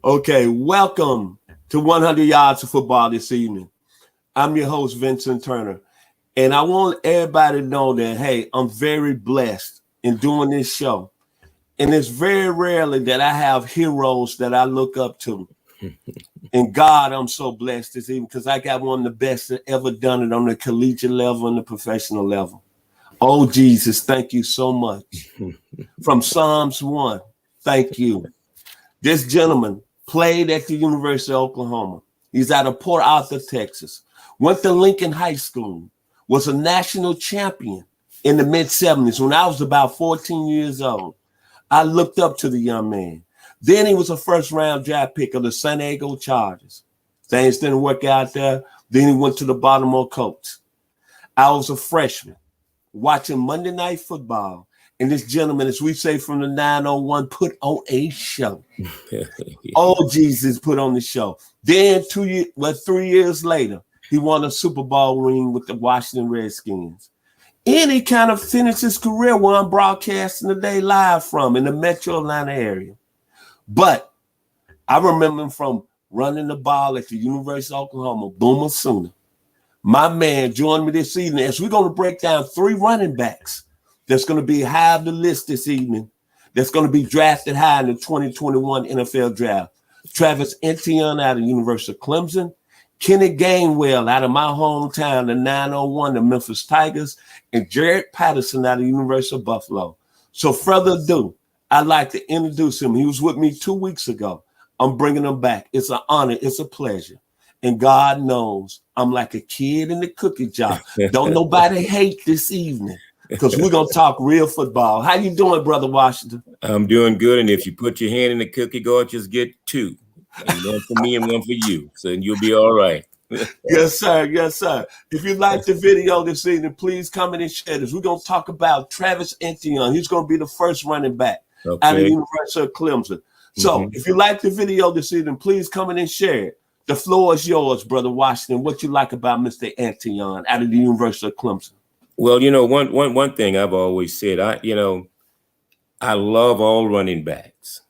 Okay, welcome to 100 Yards of Football this evening. I'm your host, Vincent Turner, and I want everybody to know that, hey, I'm very blessed in doing this show. And it's very rarely that I have heroes that I look up to. And God, I'm so blessed this evening because I got one of the best that ever done it on the collegiate level and the professional level. Oh, Jesus, thank you so much. From Psalms 1, thank you. This gentleman played at the University of Oklahoma. He's out of Port Arthur, Texas. Went to Lincoln High School. Was a national champion in the mid-70s when I was about 14 years old. I looked up to the young man. Then he was a first-round draft pick of the San Diego Chargers. Things didn't work out there. Then he went to the Baltimore Colts. I was a freshman watching Monday Night Football. And this gentleman, as we say from the 901, put on a show. Oh, Jesus, put on the show. Then 3 years later, he won a Super Bowl ring with the Washington Redskins. And he kind of finished his career where I'm broadcasting today live from in the Metro Atlanta area. But I remember him from running the ball at the University of Oklahoma, Boomer Sooner. My man joined me this evening as we're going to break down 3 running backs that's going to be high on the list this evening, that's going to be drafted high in the 2021 NFL Draft. Travis Etienne out of the University of Clemson, Kenny Gainwell out of my hometown, the 901, the Memphis Tigers, and Jared Patterson out of the University of Buffalo. So further ado, I'd like to introduce him. He was with me 2 weeks ago. I'm bringing him back. It's an honor. It's a pleasure. And God knows I'm like a kid in the cookie jar. Don't nobody hate this evening because we're going to talk real football. How you doing, Brother Washington? I'm doing good. And if you put your hand in the cookie jar, just get 2. And one for me and one for you. So you'll be all right. Yes, sir. Yes, sir. If you like the video this evening, please comment and share this. We're going to talk about Travis Etienne. He's going to be the first running back out of the University of Clemson. So if you like the video this evening, please comment and share it. The floor is yours, Brother Washington. What you like about Mr. Etienne out of the University of Clemson? Well, one thing I've always said, I love all running backs.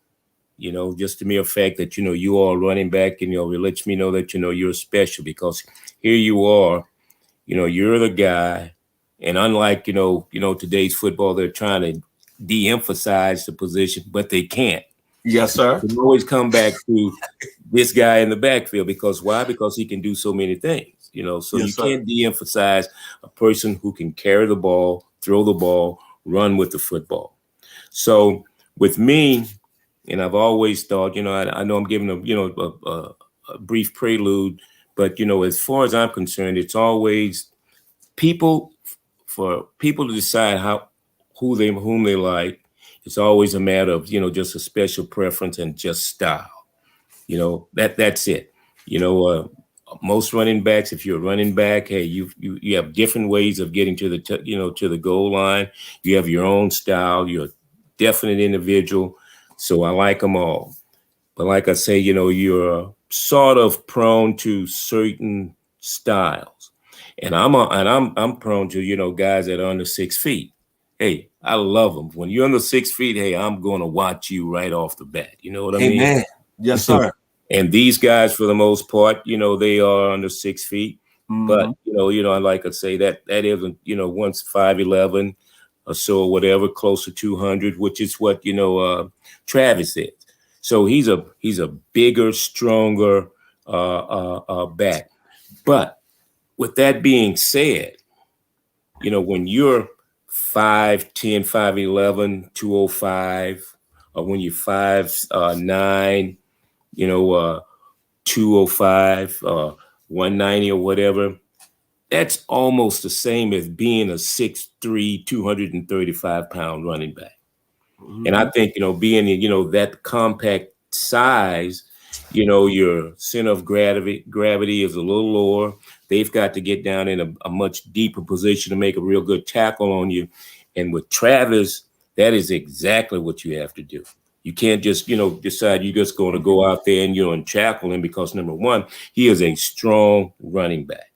Just the mere fact that, you are running back and, it lets me know that, you're special because here you are, you're the guy. And unlike, today's football, they're trying to de-emphasize the position, but they can't. Yes, sir. You always come back to this guy in the backfield because why? Because he can do so many things, so yes, you can't de-emphasize a person who can carry the ball, throw the ball, run with the football. So with me, and I've always thought, I know I'm giving a brief prelude, but, as far as I'm concerned, it's always for people to decide whom they like. It's always a matter of, just a special preference and just style. That's it. Most running backs, if you're a running back, hey, you have different ways of getting to the goal line. You have your own style. You're a definite individual. So I like them all. But like I say, you're sort of prone to certain styles. And I'm prone to, guys that are under 6 feet. Hey, I love them. When you're under 6 feet, hey, I'm going to watch you right off the bat. You know what I mean? Amen. Yes, sir. And these guys, for the most part, they are under 6 feet. Mm-hmm. But, like I say, that isn't, once 5'11" or so, whatever, close to 200, which is what, Travis is. So he's a bigger, stronger back. But with that being said, when you're 5'10", 5'11", 205, or when you're 5'9", 205, 190 or whatever, that's almost the same as being a 6'3", 235-pound running back. Mm-hmm. And I think, being, that compact size, your center of gravity is a little lower. They've got to get down in a much deeper position to make a real good tackle on you. And with Travis, that is exactly what you have to do. You can't just, decide you're just going to go out there and tackle him because, number one, he is a strong running back.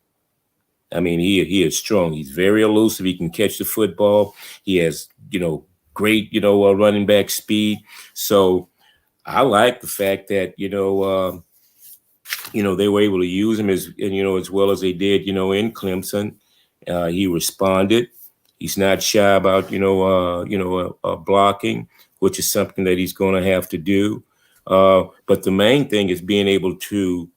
I mean, he is strong. He's very elusive. He can catch the football. He has, great, running back speed. So I like the fact that, they were able to use him as well as they did, in Clemson. He responded. He's not shy about, blocking, which is something that he's going to have to do. But the main thing is being able to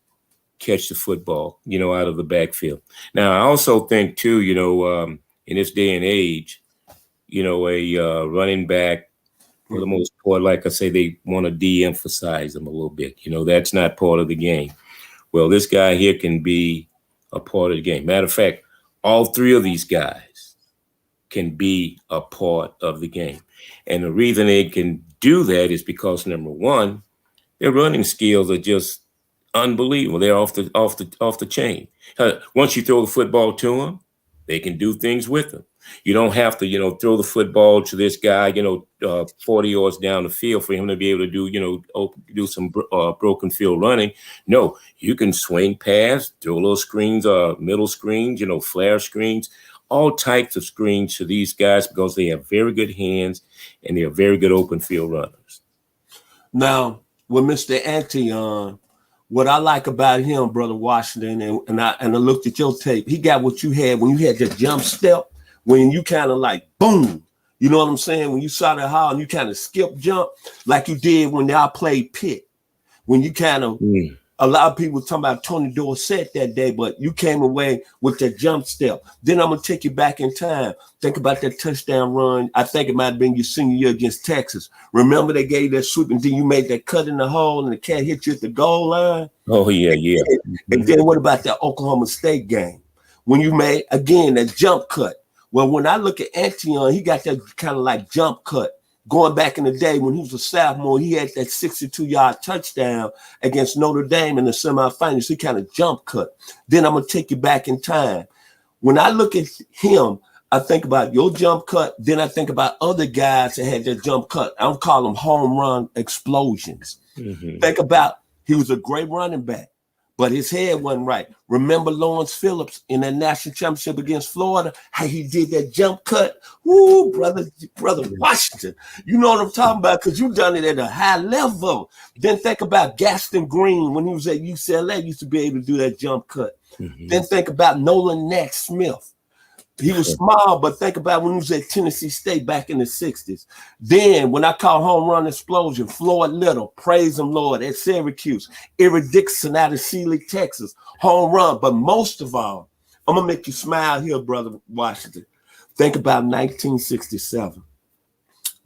catch the football, out of the backfield. Now, I also think too, in this day and age, a running back, for the most part, like I say, they want to de-emphasize them a little bit. That's not part of the game. Well, this guy here can be a part of the game. Matter of fact, all three of these guys can be a part of the game. And the reason they can do that is because, number one, their running skills are just unbelievable. They're off the chain. Once you throw the football to them, they can do things with them. You don't have to, throw the football to this guy, 40 yards down the field for him to be able to do some broken field running. No, you can swing past, throw little screens, middle screens, flare screens, all types of screens to these guys because they have very good hands and they are very good open field runners. Now, with Mr. Antion, what I like about him, Brother Washington, and I looked at your tape, he got what you had when you had the jump step, when you kind of like, boom, you know what I'm saying? When you saw that how and you kind of skip jump like you did when I played Pitt. When you kind of, a lot of people talking about Tony Dorsett that day, but you came away with that jump step. Then I'm going to take you back in time. Think about that touchdown run. I think it might have been your senior year against Texas. Remember they gave that sweep and then you made that cut in the hole and the cat hit you at the goal line? Oh, yeah. And then what about that Oklahoma State game? When you made, again, that jump cut. Well, when I look at Antion, he got that kind of like jump cut. Going back in the day when he was a sophomore, he had that 62-yard touchdown against Notre Dame in the semifinals. He kind of jump cut. Then I'm going to take you back in time. When I look at him, I think about your jump cut. Then I think about other guys that had their jump cut. I don't call them home run explosions. Think about, he was a great running back, but his head wasn't right. Remember Lawrence Phillips in that national championship against Florida, how he did that jump cut? Woo, brother Washington. You know what I'm talking about because you done it at a high level. Then think about Gaston Green when he was at UCLA, used to be able to do that jump cut. Then think about Nolan Nack Smith. He was small, but think about when he was at Tennessee State back in the 60s. Then when I call home run explosion, Floyd Little, praise him, Lord, at Syracuse. Eric Dixon out of Sealy, Texas, home run. But most of all, I'm going to make you smile here, Brother Washington. Think about 1967.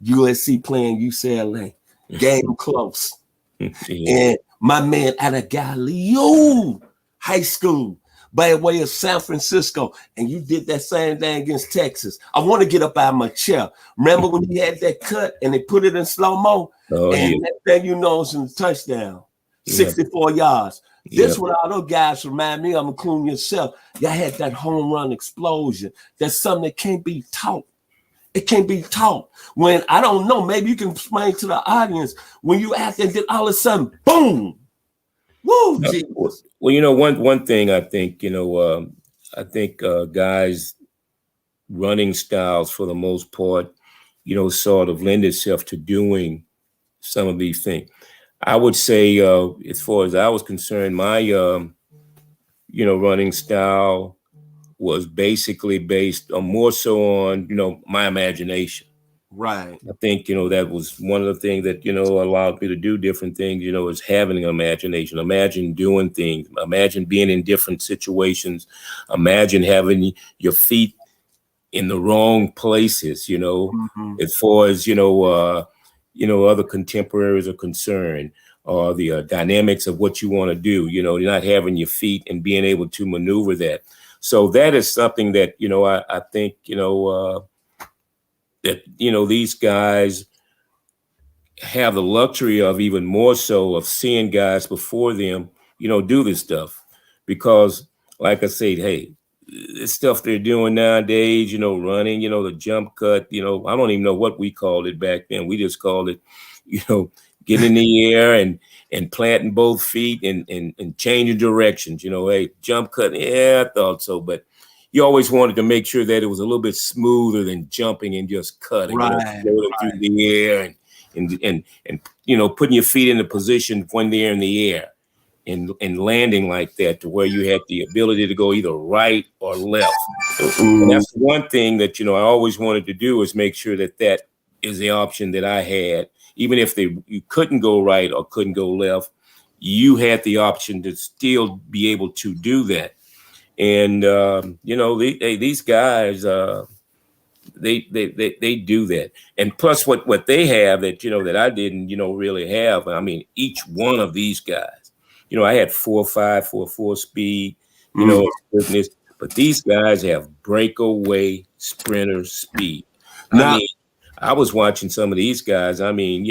USC playing UCLA. Game close. And my man out of Galileo High School, by way of San Francisco, and you did that same thing against Texas. I want to get up out of my chair. Remember when he had that cut and they put it in slow-mo? That thing was in the touchdown, 64 yards. This what all those guys remind me of, including yourself. Y'all had that home run explosion. That's something that can't be taught. It can't be taught. When, I don't know, maybe you can explain to the audience, when you out there, then all of a sudden, boom, woo, Jesus. Well, one thing I think, guys' running styles for the most part, sort of lend itself to doing some of these things. I would say, as far as I was concerned, my, running style was basically based on more so on, my imagination. Right. I think, that was one of the things that, allowed me to do different things, is having an imagination. Imagine doing things. Imagine being in different situations. Imagine having your feet in the wrong places, as far as, other contemporaries are concerned, or the dynamics of what you want to do, you're not having your feet and being able to maneuver that. So that is something that, I think, that, these guys have the luxury of, even more so, of seeing guys before them, do this stuff. Because, like I said, hey, the stuff they're doing nowadays, running, the jump cut, I don't even know what we called it back then. We just called it, getting in the air and planting both feet and changing directions, hey, jump cut. Yeah, I thought so. But you always wanted to make sure that it was a little bit smoother than jumping and just cutting, floating through the air. And, and putting your feet in the position when they're in the air and landing like that to where you had the ability to go either right or left. And that's the one thing that, I always wanted to do is make sure that that is the option that I had. Even if you couldn't go right or couldn't go left, you had the option to still be able to do that. And, these guys, they do that. And plus what they have that, that I didn't, really have. I mean, each one of these guys, I had 4.5 for a 4-speed, quickness, but these guys have breakaway sprinter speed. Now, I was watching some of these guys. I mean,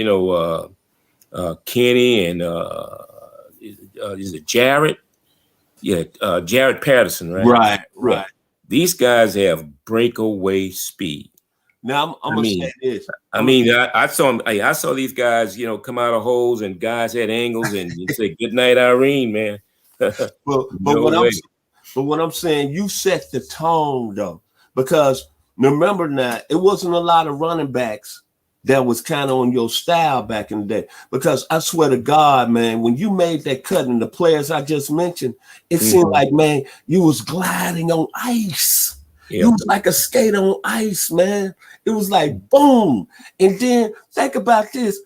Kenny and is it Jared? Yeah, Jared Patterson, right? Right. Yeah. These guys have breakaway speed. Now I'm gonna say this. I saw these guys, come out of holes, and guys had angles, and you say, "Good night, Irene, man." But what I'm saying, you set the tone though, because remember now, it wasn't a lot of running backs that was kind of on your style back in the day. Because I swear to God, man, when you made that cut and the players I just mentioned, it seemed like, man, you was gliding on ice. Yep. You was like a skater on ice, man. It was like boom. And then think about this.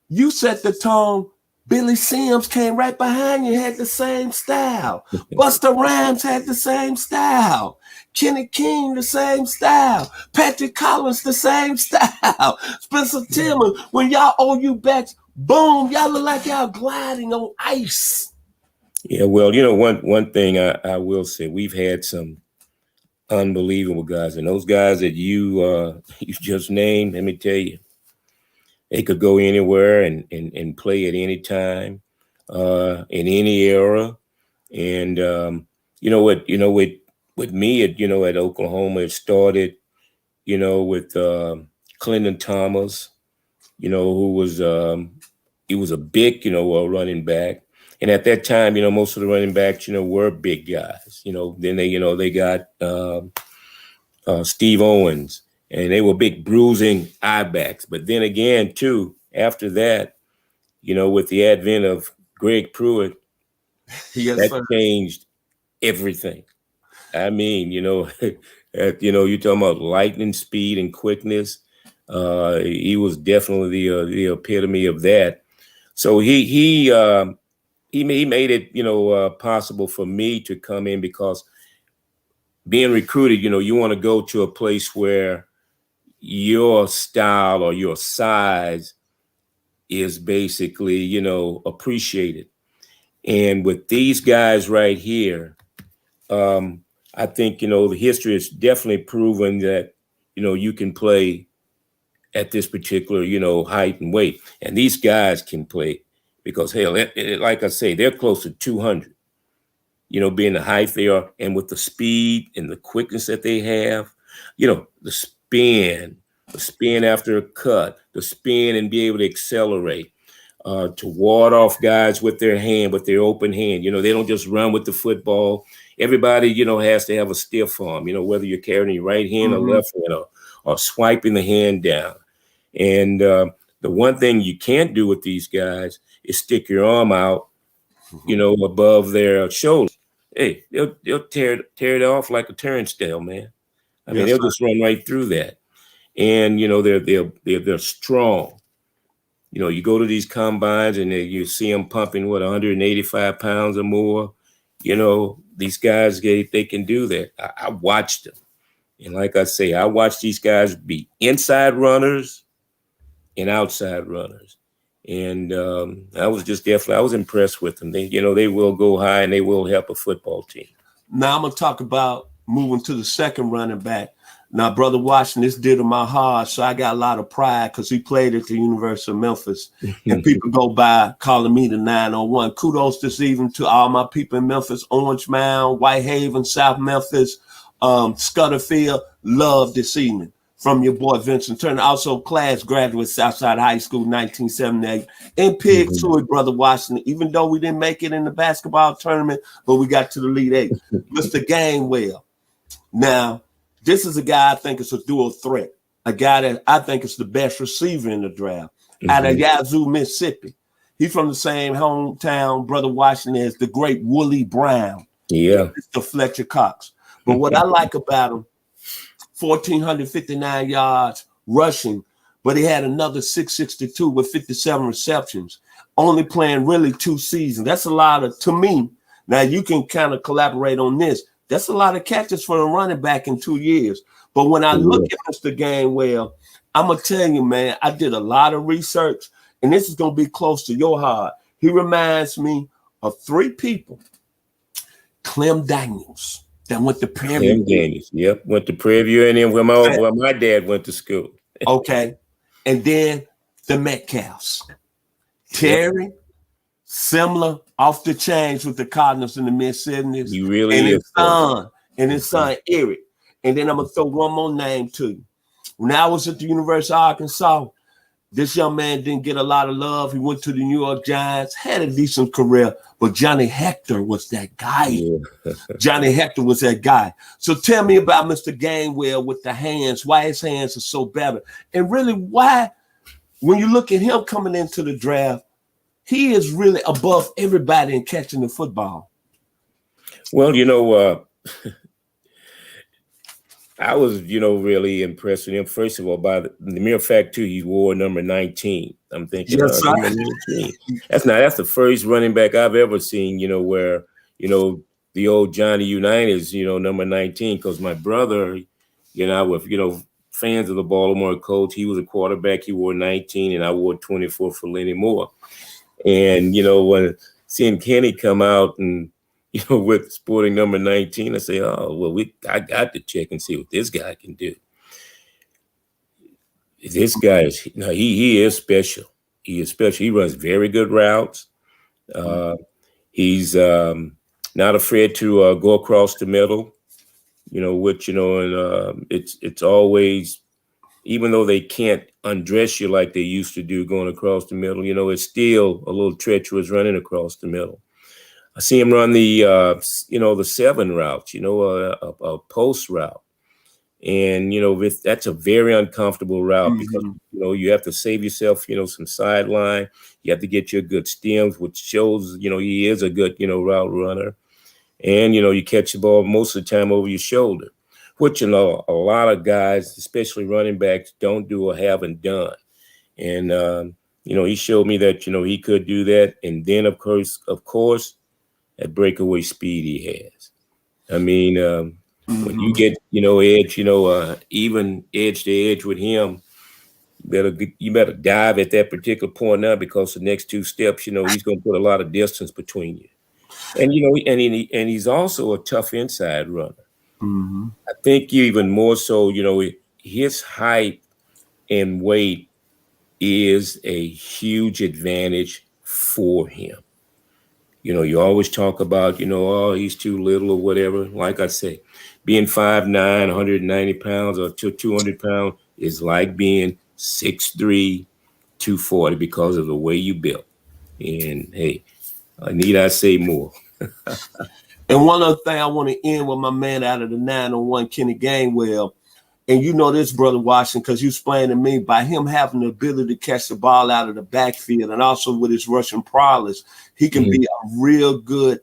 You set the tone. Billy Sims came right behind you, had the same style. Busta Rhymes had the same style. Kenny King, the same style. Patrick Collins, the same style. Spencer Tillman, when y'all OU backs, boom, y'all look like y'all gliding on ice. Yeah, well, one thing I will say, we've had some unbelievable guys, and those guys that you just named, let me tell you, they could go anywhere and play at any time, in any era. And with me at Oklahoma, it started, with Clinton Thomas, who was he was a big, running back. And at that time, most of the running backs, were big guys. Then they got Steve Owens. And they were big bruising eye backs. But then again, too, after that, with the advent of Greg Pruitt, that changed everything. I mean, you're talking about lightning speed and quickness. He was definitely the epitome of that. So he made it, possible for me to come in, because being recruited, you want to go to a place where your style or your size is basically, appreciated. And with these guys right here, I think, the history has definitely proven that, you can play at this particular, height and weight. And these guys can play because, hell, like I say, they're close to 200, being the height they are, and with the speed and the quickness that they have, the spin after a cut, the spin and be able to accelerate, to ward off guys with their open hand. They don't just run with the football. Everybody, has to have a stiff arm, whether you're carrying your right hand or left hand or swiping the hand down. And the one thing you can't do with these guys is stick your arm out, above their shoulders. Hey, they'll tear it off like a turnstile, man. I mean, they'll just run right through that. And, they're strong. You go to these combines and you see them pumping, 185 pounds or more. These guys, they can do that. I watched them. And like I say, I watched these guys be inside runners and outside runners. And I was impressed with them. They will go high and they will help a football team. Now I'm going to talk about moving to the second running back. Now, Brother Washington, this did in my heart, so I got a lot of pride because he played at the University of Memphis. And people go by calling me the 901. Kudos this evening to all my people in Memphis, Orange Mound, Whitehaven, South Memphis, Scudderfield. Love this evening from your boy, Vincent Turner. Also, class graduate, Southside High School, 1978. And Pig to it, Brother Washington, even though we didn't make it in the basketball tournament, but we got to the Elite Eight. Mr. Gainwell. Now, this is a guy I think is a dual threat, a guy that I think is the best receiver in the draft. out of Yazoo, Mississippi. He's from the same hometown, Brother Washington, as the great Woolie Brown. Yeah. Mr. Fletcher Cox. But what I like about him, 1,459 yards rushing, but he had another 662 with 57 receptions, only playing really 2 seasons. That's a lot to me. Now, you can kind of collaborate on this. That's a lot of catches for a running back in 2 years. But when I look at Mr. Gainwell, I'm going to tell you, man, I did a lot of research, and this is going to be close to your heart. He reminds me of 3 people. Clem Daniels, that went to Prairie View. Clem Daniels, yep, went to Prairie View, and then where my dad went to school. Okay. And then the Metcalfs. Terry, similar, off the chains with the Cardinals in the mid-70s. You really and is. His son, Eric. And then I'm going to throw one more name to you. When I was at the University of Arkansas, this young man didn't get a lot of love. He went to the New York Giants, had a decent career, but Johnny Hector was that guy. Yeah. Johnny Hector was that guy. So tell me about Mr. Gainwell with the hands, why his hands are so better. And really why, when you look at him coming into the draft, he is really above everybody in catching the football. Well, I was, really impressed with him. First of all, by the mere fact too, he wore number 19. I'm thinking, yes, number 19. That's the first running back I've ever seen, where, the old Johnny Unitas, number 19. Because my brother, with, fans of the Baltimore Colts, he was a quarterback. He wore 19, and I wore 24 for Lenny Moore. And when seeing Kenny come out and with sporting number 19, I say, oh, well, I got to check and see what this guy can do. This guy he is special. He is special. He runs very good routes. He's not afraid to go across the middle, which, and it's always, even though they can't undress you like they used to do going across the middle, it's still a little treacherous running across the middle. I see him run the, the 7 route, a post route. And, that's a very uncomfortable route because, you have to save yourself, some sideline. You have to get your good stems, which shows, he is a good, route runner. And, you catch the ball most of the time over your shoulder, which, a lot of guys, especially running backs, don't do or haven't done. And, he showed me that, he could do that. And then, of course, that breakaway speed he has. I mean, when you get, edge, even edge to edge with him, you better dive at that particular point now, because the next 2 steps, he's going to put a lot of distance between you. And, and he's also a tough inside runner. I think even more so, his height and weight is a huge advantage for him. You always talk about, oh, he's too little or whatever. Like I say, being 5'9", 190 pounds or 200 pounds is like being 6'3", 240 because of the way you built. And hey, need I say more? And one other thing I want to end with my man out of the 901, Kenny Gainwell. And you know this, Brother Washington, because you explained to me, by him having the ability to catch the ball out of the backfield and also with his rushing prowess, he can be a real good,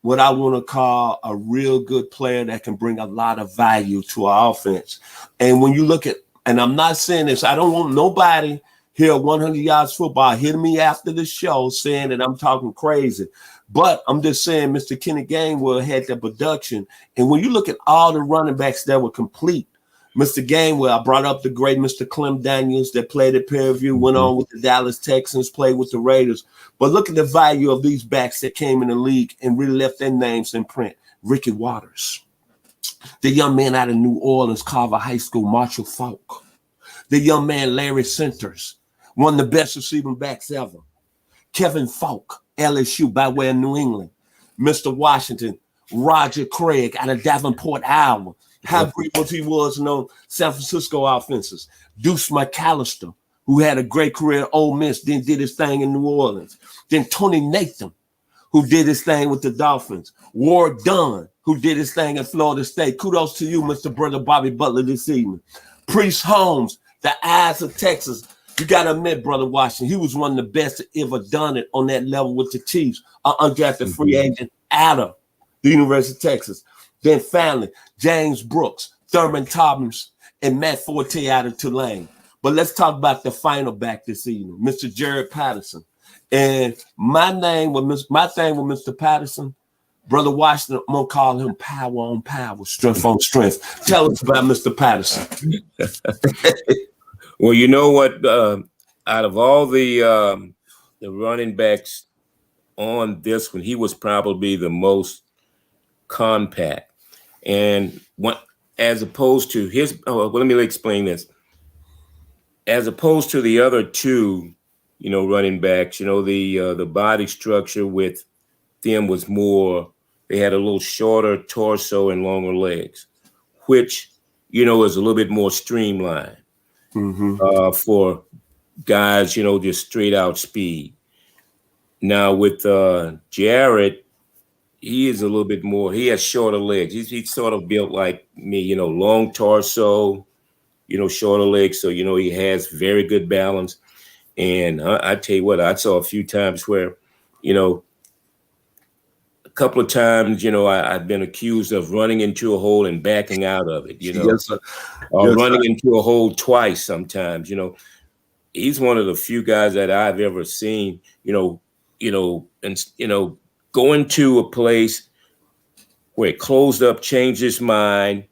what I want to call a real good player that can bring a lot of value to our offense. And when you look at, and I'm not saying this, I don't want nobody here 100 yards football hit me after the show saying that I'm talking crazy. But I'm just saying Mr. Kenny Gainwell had the production. And when you look at all the running backs that were complete, Mr. Gainwell, I brought up the great Mr. Clem Daniels that played at Prairie View, went on with the Dallas Texans, played with the Raiders. But look at the value of these backs that came in the league and really left their names in print. Ricky Waters, the young man out of New Orleans, Carver High School, Marshall Faulk, the young man Larry Centers, one of the best receiving backs ever. Kevin Falk, LSU by way of New England. Mr. Washington, Roger Craig out of Davenport, Iowa. How great he was in San Francisco offenses. Deuce McAllister, who had a great career at Ole Miss, then did his thing in New Orleans. Then Tony Nathan, who did his thing with the Dolphins. Ward Dunn, who did his thing at Florida State. Kudos to you, Mr. Brother Bobby Butler, this evening. Priest Holmes, the eyes of Texas, You got to admit, Brother Washington, he was one of the best that ever done it on that level with the Chiefs. Undrafted free agent out of the University of Texas. Then finally, James Brooks, Thurman Thomas, and Matt Forte out of Tulane. But let's talk about the final back this evening, Mr. Jared Patterson. And my thing with Mr. Patterson, Brother Washington, I'm gonna call him power on power, strength on strength. Tell us about Mr. Patterson. Well, you know what? Out of all the running backs on this one, he was probably the most compact. And as opposed to his, let me explain this. As opposed to the other two, running backs, the body structure with them was more. They had a little shorter torso and longer legs, which is a little bit more streamlined for guys, just straight out speed. Now with Jared, he is a little bit more. He has shorter legs. He's sort of built like me, long torso, shorter legs. So, he has very good balance. And I tell you what, I saw a few times where, a couple of times, I've been accused of running into a hole and backing out of it, Yes, sir. Or Yes, running sir. into a hole twice sometimes, He's one of the few guys that I've ever seen, going to a place where it closed up, changed his mind,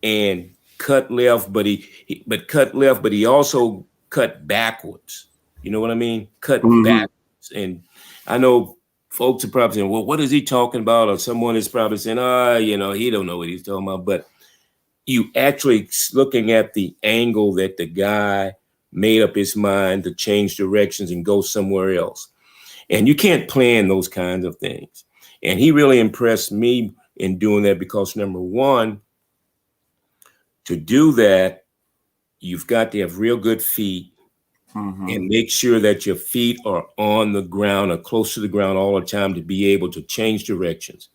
and cut left, but he also cut backwards. You know what I mean? Cut backwards. And I know folks are probably saying, well, what is he talking about? Or someone is probably saying, he don't know what he's talking about. But you actually looking at the angle that the guy made up his mind to change directions and go somewhere else. And you can't plan those kinds of things. And he really impressed me in doing that because, number one, to do that, you've got to have real good feet and make sure that your feet are on the ground or close to the ground all the time to be able to change directions.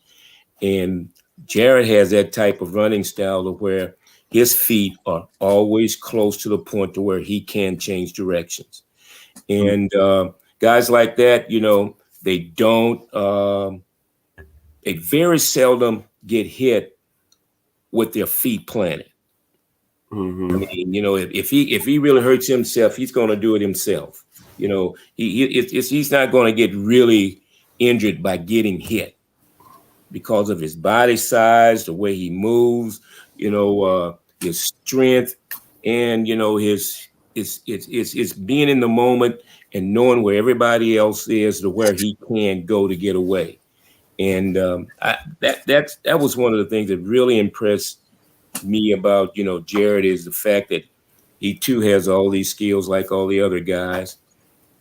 And Jared has that type of running style to where his feet are always close to the point to where he can change directions. And guys like that, they very seldom get hit with their feet planted. I mean, if he really hurts himself, he's going to do it himself. He's not going to get really injured by getting hit because of his body size, the way he moves, his strength, and his being in the moment and knowing where everybody else is to where he can go to get away. And that was one of the things that really impressed me about Jared is the fact that he too has all these skills like all the other guys,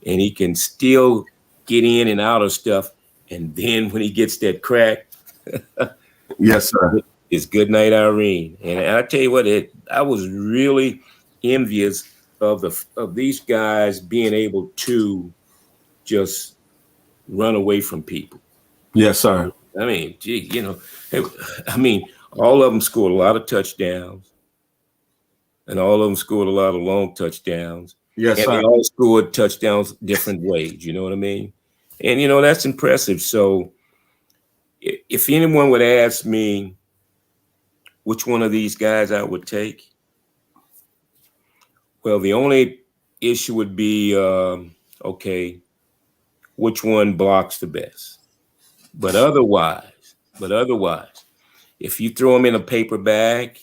and he can still get in and out of stuff. And then when he gets that crack, yes, sir, it's good night, Irene. And I tell you what, I was really envious of these guys being able to just run away from people. Yes, sir. I mean, gee, all of them scored a lot of touchdowns, and all of them scored a lot of long touchdowns. Yes, and sir. They all scored touchdowns different ways. You know what I mean? And that's impressive. So, if anyone would ask me which one of these guys I would take, well, the only issue would be, okay, which one blocks the best? But otherwise, if you throw him in a paper bag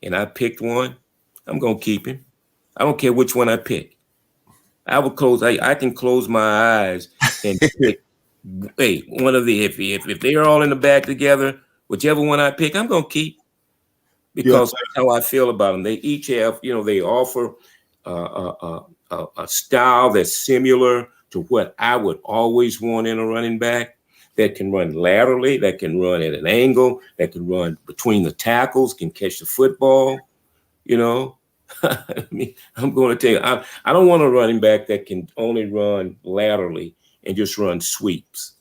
and I picked one, I'm going to keep him. I don't care which one I pick. I can close my eyes and pick, one of the, if they're all in the bag together, whichever one I pick, I'm going to keep. Because that's how I feel about them. They each have, they offer a style that's similar to what I would always want in a running back, that can run laterally, that can run at an angle, that can run between the tackles, can catch the football, I mean, I'm going to tell you, I don't want a running back that can only run laterally and just run sweeps.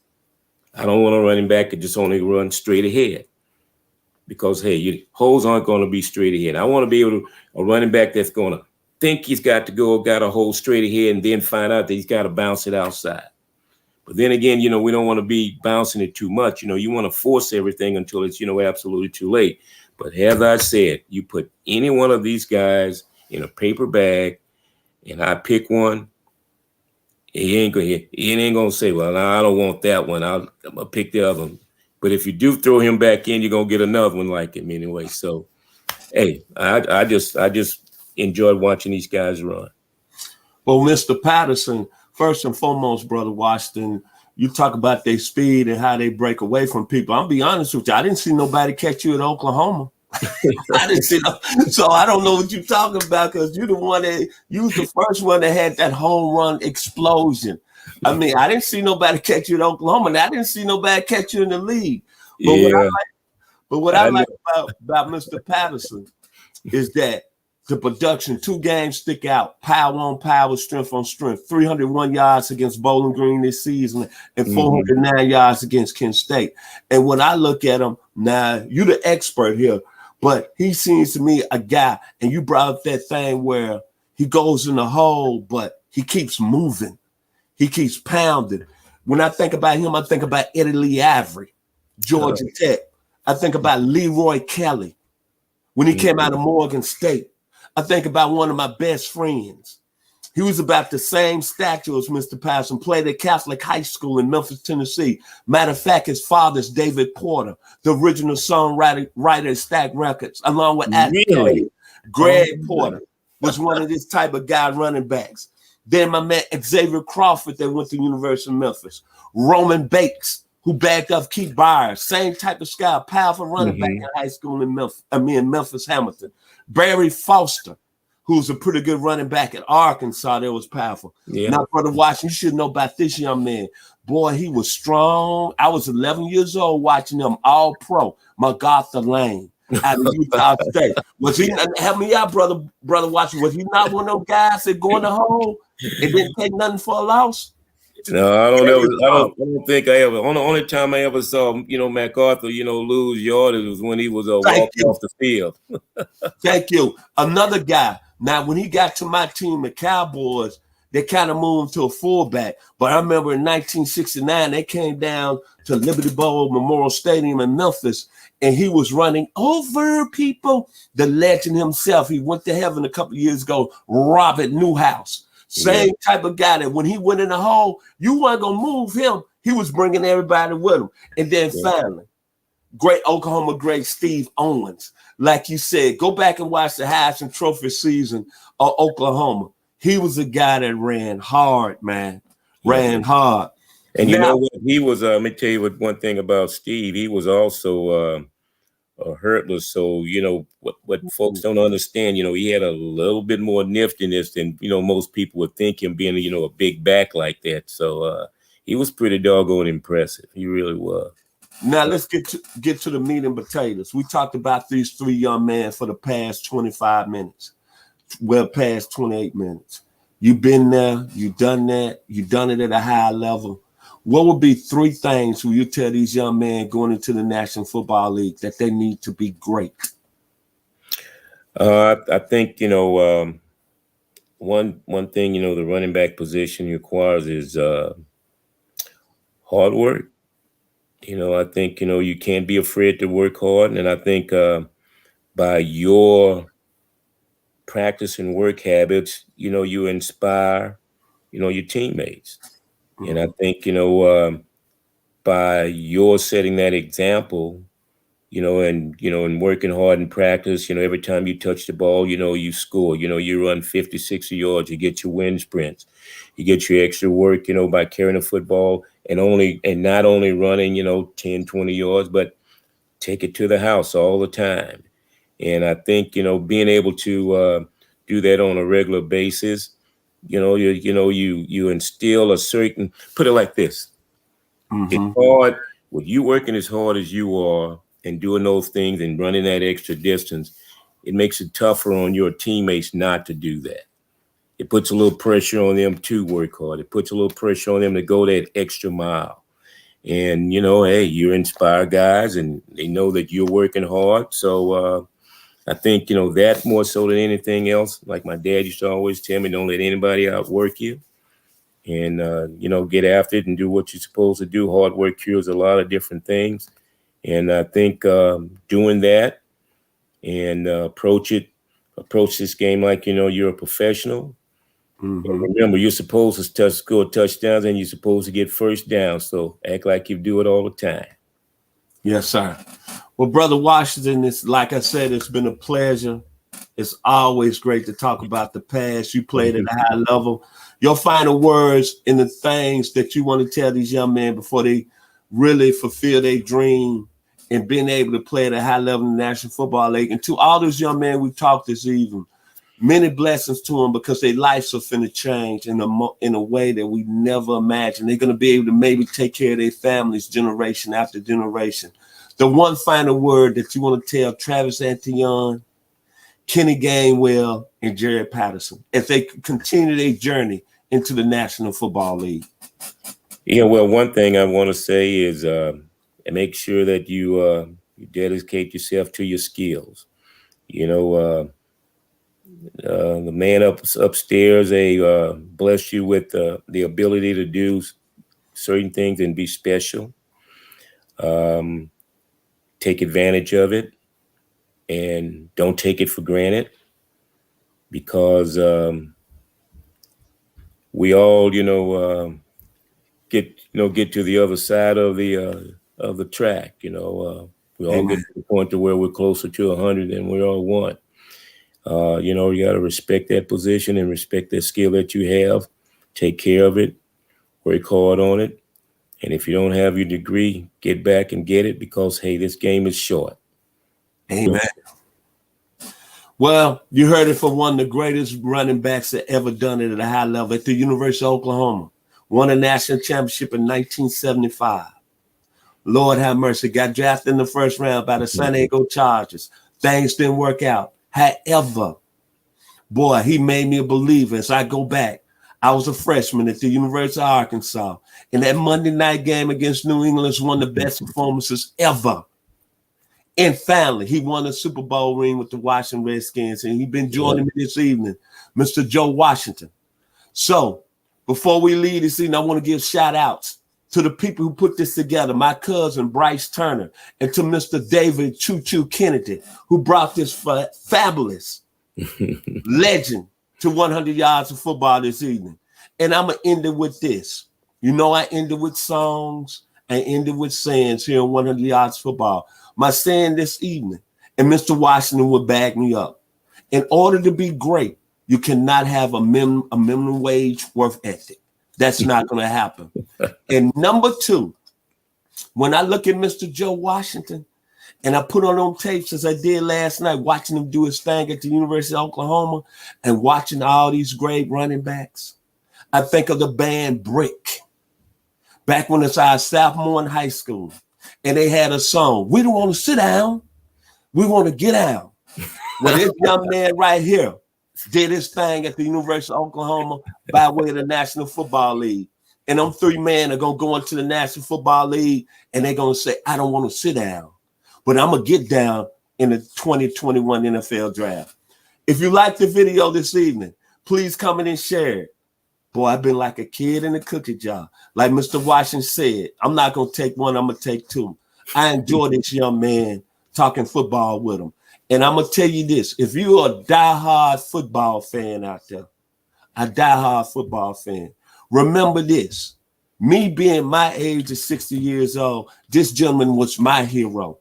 I don't want a running back that just only run straight ahead. Because, hey, your holes aren't going to be straight ahead. I want to be able to, a running back that's going to think he's got to hold straight ahead and then find out that he's got to bounce it outside. But then again, we don't want to be bouncing it too much. You want to force everything until it's, absolutely too late. But as I said, you put any one of these guys in a paper bag and I pick one, he ain't gonna say, well, I don't want that one. I'm gonna pick the other one. But if you do throw him back in, you're gonna get another one like him anyway. So, hey, I just enjoyed watching these guys run. Well, Mr. Patterson, first and foremost, Brother Washington, you talk about their speed and how they break away from people. I'll be honest with you, I didn't see nobody catch you at Oklahoma. I didn't see so I don't know what you're talking about, because you're the one that you was the first one that had that home run explosion. I mean, I didn't see nobody catch you at Oklahoma, and I didn't see nobody catch you in the league. But what I like about Mr. Patterson is that the production, 2 games stick out, power on power, strength on strength, 301 yards against Bowling Green this season and 409 yards against Kent State. And when I look at him, now you're the expert here, but he seems to me a guy, and you brought up that thing where he goes in the hole, but he keeps moving. He keeps pounding. When I think about him, I think about Eddie Lee Avery, Georgia Tech. I think about Leroy Kelly when he came out of Morgan State. I think about one of my best friends. He was about the same stature as Mr. Patterson, played at Catholic High School in Memphis, Tennessee. Matter of fact, his father's David Porter, the original songwriter at Stack Records, along with Greg Porter, was one of this type of guy running backs. Then my man Xavier Crawford that went to University of Memphis. Roman Bakes, who backed up Keith Byers, same type of guy, powerful running back in high school in Memphis, Hamilton. Barry Foster, who's a pretty good running back at Arkansas, that was powerful. Yeah. Now, Brother Washington, you should know about this young man. Boy, he was strong. I was 11 years old watching him all pro, MacArthur Lane out of Utah State. Was he, help me out, Brother Washington, was he not one of those guys that go in the hole and didn't take nothing for a loss? No, I don't think I ever. Only time I ever saw, MacArthur, lose yardage was when he was walking off the field. Thank you. Another guy. Now, when he got to my team, the Cowboys, they kind of moved to a fullback. But I remember in 1969, they came down to Liberty Bowl Memorial Stadium in Memphis, and he was running over people. The legend himself, he went to heaven a couple of years ago, Robert Newhouse. Same type of guy that when he went in the hole, you weren't going to move him. He was bringing everybody with him. And then finally, great Oklahoma great Steve Owens. Like you said, go back and watch the Heisman Trophy season of Oklahoma. He was a guy that ran hard, man. Ran hard. And you know what? He was, let me tell you one thing about Steve. He was also hurtless. So, what folks don't understand, he had a little bit more niftiness than, most people would think him being, a big back like that. So he was pretty doggone impressive. He really was. Now let's get to the meat and potatoes. We talked about these 3 young men for the past 25 minutes. Well, past 28 minutes. You've been there, you've done that, you've done it at a high level. What would be 3 things where you tell these young men going into the National Football League that they need to be great? I think, one thing, the running back position requires is hard work. I think, you can't be afraid to work hard. And I think by your practice and work habits, you inspire, your teammates. And I think, by your setting that example, and working hard in practice, every time you touch the ball, you score, you run 50, 60 yards, you get your wind sprints, you get your extra work, by carrying a football and not only running, 10, 20 yards, but take it to the house all the time. And I think, being able to do that on a regular basis, you instill a certain, put it like this. It's hard with you working as hard as you are and doing those things and running that extra distance. It makes it tougher on your teammates not to do that. It puts a little pressure on them to work hard. It puts a little pressure on them to go that extra mile. And, hey, you inspire guys and they know that you're working hard. So I think, that more so than anything else, like my dad used to always tell me, don't let anybody outwork you, and, get after it and do what you're supposed to do. Hard work cures a lot of different things. And I think doing that and approach this game like, you're a professional. Mm-hmm. Remember, you're supposed to score touchdowns and you're supposed to get first down. So act like you do it all the time. Yes, sir. Well, Brother Washington, it's like I said, it's been a pleasure. It's always great to talk about the past. You played at a high level. Your final words and the things that you want to tell these young men before they really fulfill their dream and being able to play at a high level in the National Football League. And to all those young men we talked this evening, many blessings to them because their lives are finna change in a way that we never imagined. They're going to be able to maybe take care of their families generation after generation. The one final word that you want to tell Travis Antion, Kenny Gainwell, and Jared Patterson as they continue their journey into the National Football League? Yeah, well, one thing I want to say is make sure that you dedicate yourself to your skills. The man upstairs, they bless you with the ability to do certain things and be special. Take advantage of it and don't take it for granted, because we all, get to the other side of the track. We all get to the point to where we're closer to 100 than we all want. You got to respect that position and respect that skill that you have. Take care of it. Work hard on it. And if you don't have your degree, get back and get it, because, hey, this game is short. Amen. Well, you heard it from one of the greatest running backs that ever done it at a high level at the University of Oklahoma. Won a national championship in 1975. Lord have mercy. Got drafted in the first round by the San Diego Chargers. Things didn't work out. However, boy, he made me a believer. As I go back, I was a freshman at the University of Arkansas. And that Monday night game against New England was one of the best performances ever. And finally, he won a Super Bowl ring with the Washington Redskins. And he's been joining me this evening, Mr. Joe Washington. So before we leave this evening, I want to give shout outs to the people who put this together, my cousin Bryce Turner, and to Mr. David Choo Choo Kennedy, who brought this fabulous legend to 100 yards of football this evening. And I'm going to end it with this. I ended with songs and ended with sayings here on 100 yards of football. My saying this evening, and Mr. Washington would back me up. In order to be great, you cannot have a minimum wage work ethic. That's not going to happen. And number two, when I look at Mr. Joe Washington, and I put on them tapes as I did last night, watching him do his thing at the University of Oklahoma and watching all these great running backs, I think of the band Brick. Back when it's our sophomore in high school, and they had a song, "We don't want to sit down, we want to get out." Well, this young man right here did his thing at the University of Oklahoma by way of the National Football League. And them three men are going to go into the National Football League, and they're going to say, "I don't want to sit down, but I'm going to get down in the 2021 NFL Draft." If you like the video this evening, please comment and share it. Boy, I've been like a kid in a cookie jar. Like Mr. Washington said, I'm not going to take one, I'm going to take two. I enjoy this young man talking football with him. And I'm going to tell you this. If you're a diehard football fan out there, a diehard football fan, remember this. Me being my age of 60 years old, this gentleman was my hero.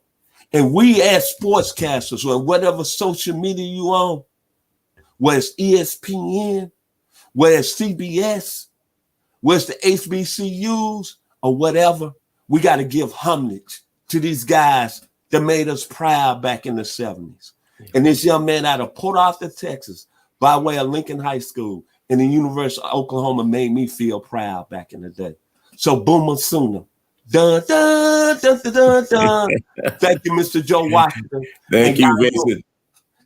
And we as sportscasters or whatever social media you on, whether it's ESPN, whether it's CBS, whether it's the HBCUs or whatever, we got to give homage to these guys that made us proud back in the 70s. And this young man out of Port Arthur, Texas, by way of Lincoln High School and the University of Oklahoma made me feel proud back in the day. So Boomer Sooner. Dun, dun, dun, dun, dun, dun. Thank you, Mr. Joe Washington. Thank you, Vincent.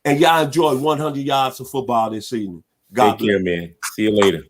And y'all enjoy 100 yards of football this evening. God Take care, man. See you later.